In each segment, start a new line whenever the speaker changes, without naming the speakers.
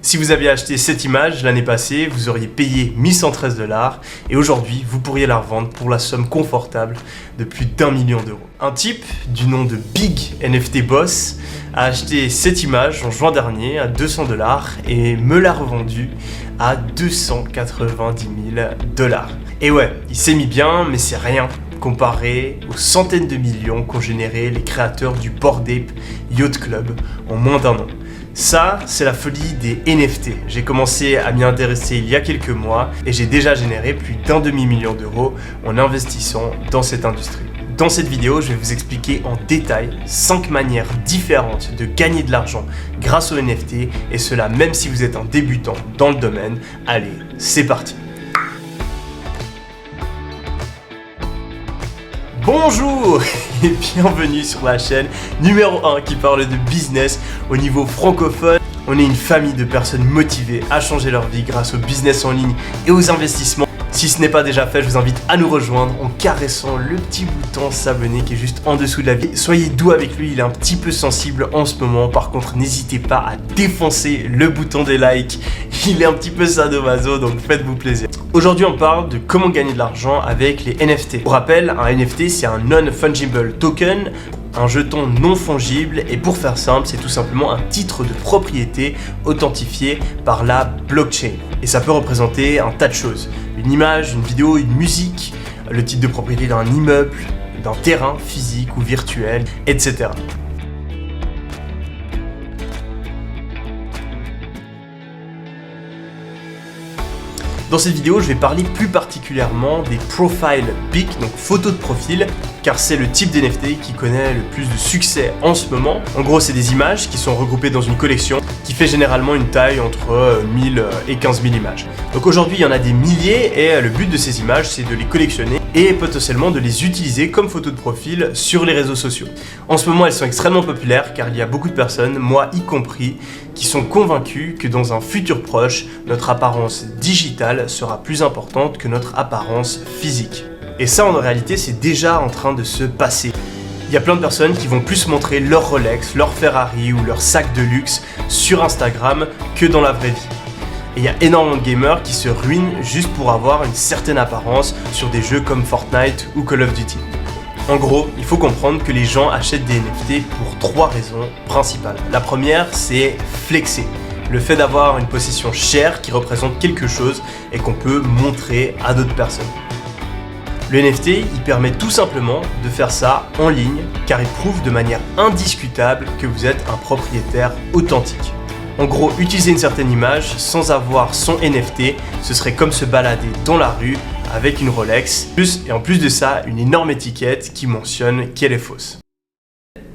Si vous aviez acheté cette image l'année passée, vous auriez payé 1113 $ et aujourd'hui, vous pourriez la revendre pour la somme confortable de plus d'1 million d'euros. Un type du nom de Big NFT Boss a acheté cette image en juin dernier à 200 $ et me l'a revendue à 290 000 $. Et ouais, il s'est mis bien, mais c'est rien comparé aux centaines de millions qu'ont généré les créateurs du Bored Ape Yacht Club en moins d'1 an. Ça, c'est la folie des NFT. J'ai commencé à m'y intéresser il y a quelques mois et j'ai déjà généré plus d'1 demi-million d'euros en investissant dans cette industrie. Dans cette vidéo, je vais vous expliquer en détail 5 manières différentes de gagner de l'argent grâce aux NFT et cela même si vous êtes un débutant dans le domaine. Allez, c'est parti! Bonjour et bienvenue sur la chaîne numéro 1 qui parle de business au niveau francophone. On est une famille de personnes motivées à changer leur vie grâce au business en ligne et aux investissements. Si ce n'est pas déjà fait, je vous invite à nous rejoindre en caressant le petit bouton s'abonner qui est juste en dessous de la vidéo. Soyez doux avec lui, il est un petit peu sensible en ce moment. Par contre, n'hésitez pas à défoncer le bouton des likes. Il est un petit peu sadomaso, donc faites-vous plaisir. Aujourd'hui, on parle de comment gagner de l'argent avec les NFT. Pour rappel, un NFT, c'est un non-fungible token, un jeton non fongible, et pour faire simple, c'est tout simplement un titre de propriété authentifié par la blockchain. Et ça peut représenter un tas de choses. Une image, une vidéo, une musique, le titre de propriété d'un immeuble, d'un terrain physique ou virtuel, etc. Dans cette vidéo, je vais parler plus particulièrement des profile pics, donc photos de profil, car c'est le type d'NFT qui connaît le plus de succès en ce moment. En gros, c'est des images qui sont regroupées dans une collection qui fait généralement une taille entre 1000 et 15 000 images. Donc aujourd'hui, il y en a des milliers et le but de ces images, c'est de les collectionner et potentiellement de les utiliser comme photos de profil sur les réseaux sociaux. En ce moment, elles sont extrêmement populaires car il y a beaucoup de personnes, moi y compris, qui sont convaincus que dans un futur proche, notre apparence digitale sera plus importante que notre apparence physique. Et ça, en réalité, c'est déjà en train de se passer. Il y a plein de personnes qui vont plus montrer leur Rolex, leur Ferrari ou leur sac de luxe sur Instagram que dans la vraie vie. Et il y a énormément de gamers qui se ruinent juste pour avoir une certaine apparence sur des jeux comme Fortnite ou Call of Duty. En gros, il faut comprendre que les gens achètent des NFT pour 3 raisons principales. La première, c'est flexer. Le fait d'avoir une possession chère qui représente quelque chose et qu'on peut montrer à d'autres personnes. Le NFT, il permet tout simplement de faire ça en ligne car il prouve de manière indiscutable que vous êtes un propriétaire authentique. En gros, utiliser une certaine image sans avoir son NFT, ce serait comme se balader dans la rue avec une Rolex, et en plus de ça, une énorme étiquette qui mentionne qu'elle est fausse.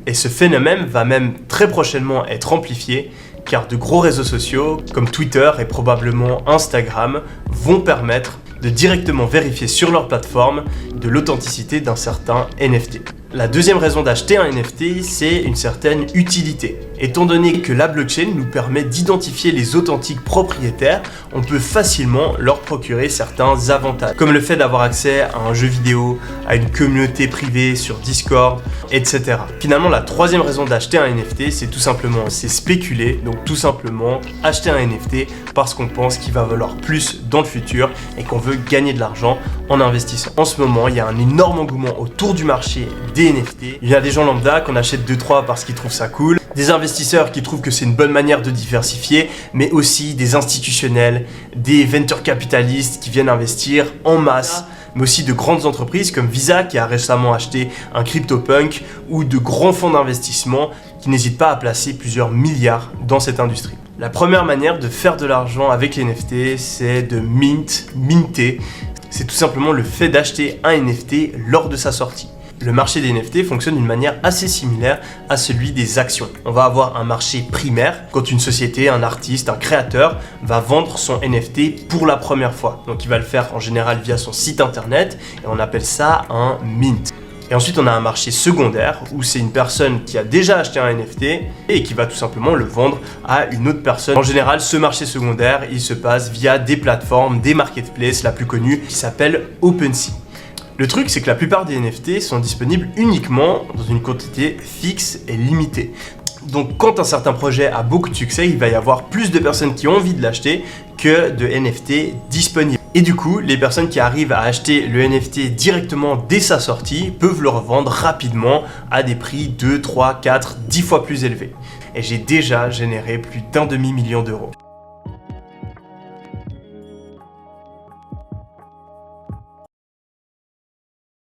Et ce phénomène va même très prochainement être amplifié car de gros réseaux sociaux comme Twitter et probablement Instagram vont permettre de directement vérifier sur leur plateforme de l'authenticité d'un certain NFT. La deuxième raison d'acheter un NFT, c'est une certaine utilité. Étant donné que la blockchain nous permet d'identifier les authentiques propriétaires, on peut facilement leur procurer certains avantages, comme le fait d'avoir accès à un jeu vidéo, à une communauté privée sur Discord, etc. Finalement, la troisième raison d'acheter un NFT, c'est tout simplement, c'est spéculer, donc tout simplement acheter un NFT parce qu'on pense qu'il va valoir plus dans le futur et qu'on veut gagner de l'argent en investissant. En ce moment, il y a un énorme engouement autour du marché des NFT. Il y a des gens lambda qu'on achète 2-3 parce qu'ils trouvent ça cool, des investisseurs qui trouvent que c'est une bonne manière de diversifier, mais aussi des institutionnels, des venture capitalistes qui viennent investir en masse, mais aussi de grandes entreprises comme Visa qui a récemment acheté un CryptoPunk ou de grands fonds d'investissement qui n'hésitent pas à placer plusieurs milliards dans cette industrie. La première manière de faire de l'argent avec les NFT, c'est de minter. C'est tout simplement le fait d'acheter un NFT lors de sa sortie. Le marché des NFT fonctionne d'une manière assez similaire à celui des actions. On va avoir un marché primaire quand une société, un artiste, un créateur va vendre son NFT pour la première fois. Donc il va le faire en général via son site internet et on appelle ça un mint. Et ensuite on a un marché secondaire où c'est une personne qui a déjà acheté un NFT et qui va tout simplement le vendre à une autre personne. En général, ce marché secondaire, il se passe via des plateformes, des marketplaces, la plus connue qui s'appelle OpenSea. Le truc, c'est que la plupart des NFT sont disponibles uniquement dans une quantité fixe et limitée. Donc quand un certain projet a beaucoup de succès, il va y avoir plus de personnes qui ont envie de l'acheter que de NFT disponibles. Et du coup, les personnes qui arrivent à acheter le NFT directement dès sa sortie peuvent le revendre rapidement à des prix 2, 3, 4, 10 fois plus élevés. Et j'ai déjà généré plus d'1,5 million d'euros.